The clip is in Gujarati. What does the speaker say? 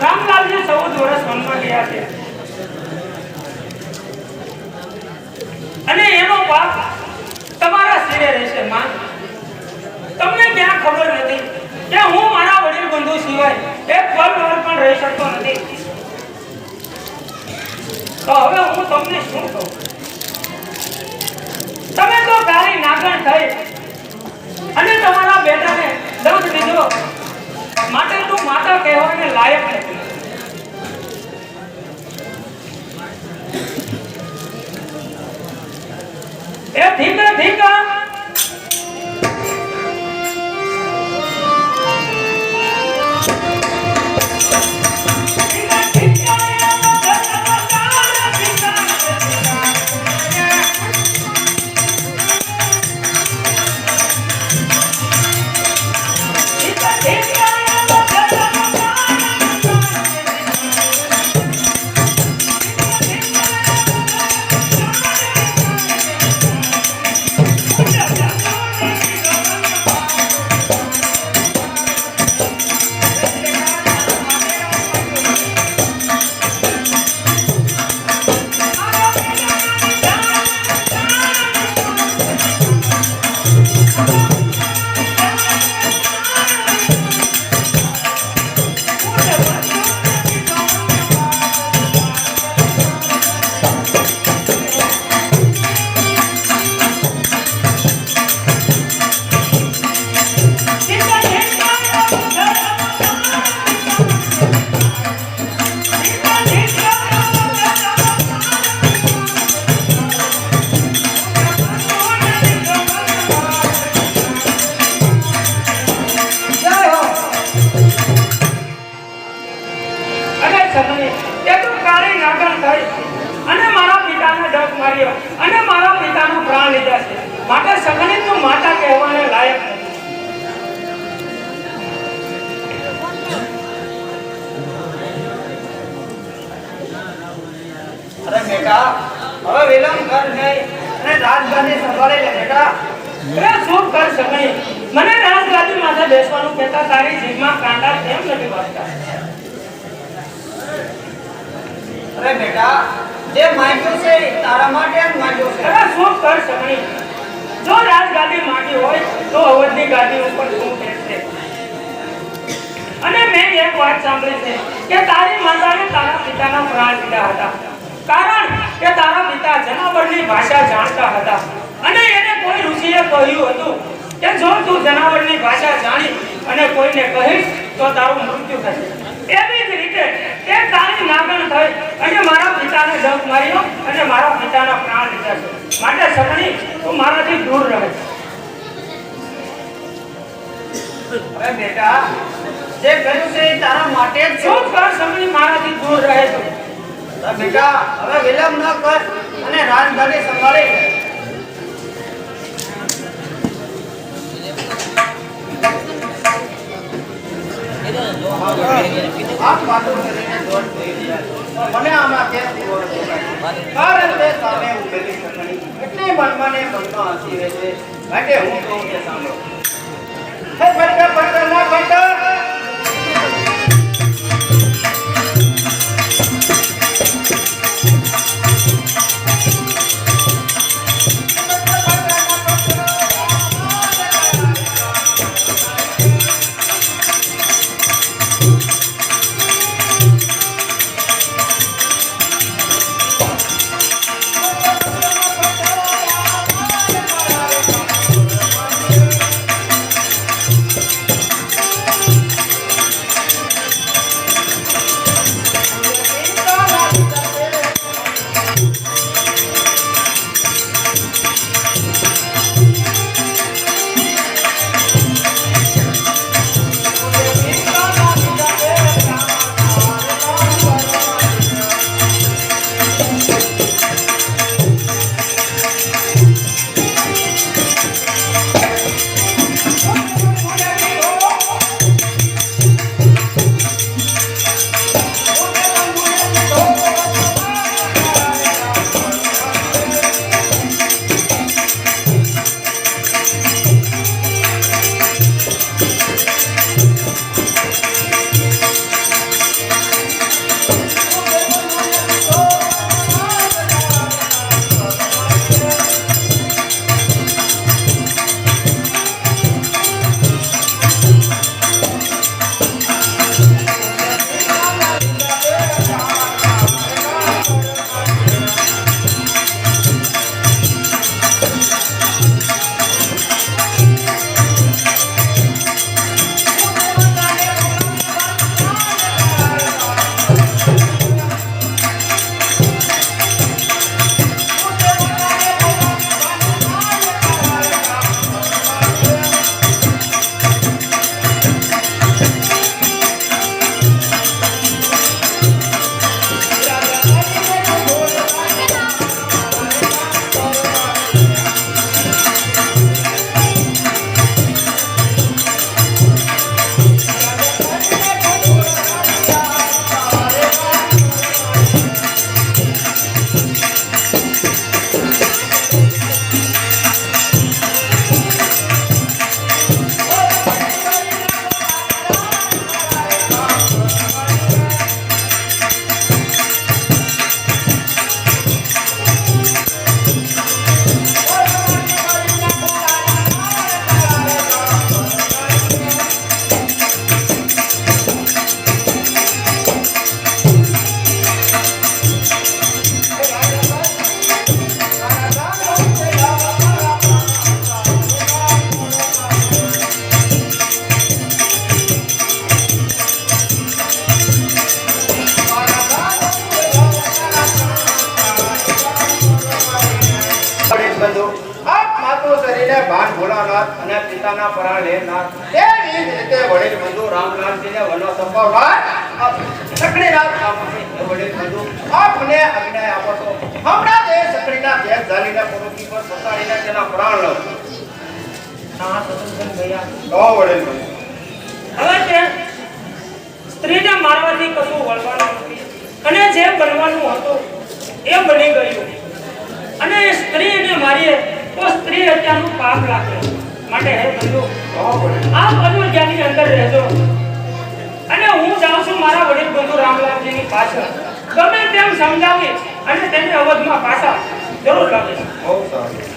રામલાલજી 14 વર્ષ વનમાં ગયા છે અને એનો પાપ તમારા સિરે રહેશે માં. તમને ક્યાં ખબર નથી કે હું મારા વડીલ બંધુ સિવાય એક પળ પણ રહી શકતો નથી. તો હવે હું તમને શું કહું? તમે તો કાળી નાગણ થઈ અને તમારા બેટાને દંડ દીધો માટે તું માતા કહેવાને લાયક નથી. એ ઠીક ઠીક અને મારા પિતાને ડગ માર્યો અને મારા પિતાનો પ્રાણ લીધા છે માટે સગણી તું માતા કહેવાને લાયક નથી. અરે બેટા હવે વિલંબ કર નહીં અને રાજગાદી સંભાળી લે બેટા. અરે શું કર સગણી? મને રાજગાદી માથે બેસવાનું કહેતા તારી જીભમાં કાંટા કેમ નથી વાગતા? અરે બેટા જે માંગ્યું છે તારા માટે જ માંગ્યું છે. અરે શું કર સગણી? જો રાજગાદી માંગી હોય તો અવધની ગાદી ઉપર શું બેસશે? અને મેં એક વાત સાંભળી છે કે તારી માતાએ તારા પિતાના પ્રાણ લીધા હતા કારણ કે તારા પિતા જનાવરની ભાષા જાણતા હતા અને એને કોઈ ઋષિએ કહ્યું હતું કે જો તું જનાવરની ભાષા જાણી અને કોઈને કહીશ તો તારું મૃત્યુ થશે. એવી જ રીતે તે તારી નાગણ થઈ અને મારા પિતાને ડગ માર્યો અને મારા પિતાના પ્રાણ લીધા છે માટે સગણી તું મારાથી દૂર રહે. અરે બેટા જે કર્યું છે એ તારા માટે જ છે. શું કર સગણી મારાથી દૂર રહે તો? અરે બેટા હવે વિલંબ ન કર અને રાજગાદી સંભાળી લે. આપ વાતો કરીને દોડ થઈ ગયા મને આમાં કેમ કારણ તે સામે ઉભેલી સગણી એટલે મનમાં ને મનમાં હસી રહે છે માટે હું કહું કે સાંભળો. હે ફટકા ફટકા ના ફટકા કરનાર અને પિતાના પ્રાણ લેનાર તેવી જ રીતે વડીલ બંધુ રામલાલજીને વનો સંભાળનાર આ સકડીના ગામમાંથી વડીલ બંધુ આપને આજ્ઞા આપો તો હમણાં જ એ સકડીના ભેદ ઝાલીને પરોકી પર પસાડીને તેના પ્રાણ લઉં. ના સદન ભૈયા તો વડીલ બંધુ હવે તે સ્ત્રીને મારવાથી કશું વળવાનું નથી અને જે બનવાનું હતું એ બની ગયું અને એ સ્ત્રીને મારીએ તો સ્ત્રી હત્યાનું પાપ લાગે માટે હે બંધુ તો વડીલ આ અયોધ્યાની અંદર રહેજો અને હું જાઉં છું મારા વડીલ બંધુ રામલાલજીની પાછળ ગમે તેમ સમજાવી અને તેને અવધમાં પાછા જરૂર લાવીશ. બહુ સારું.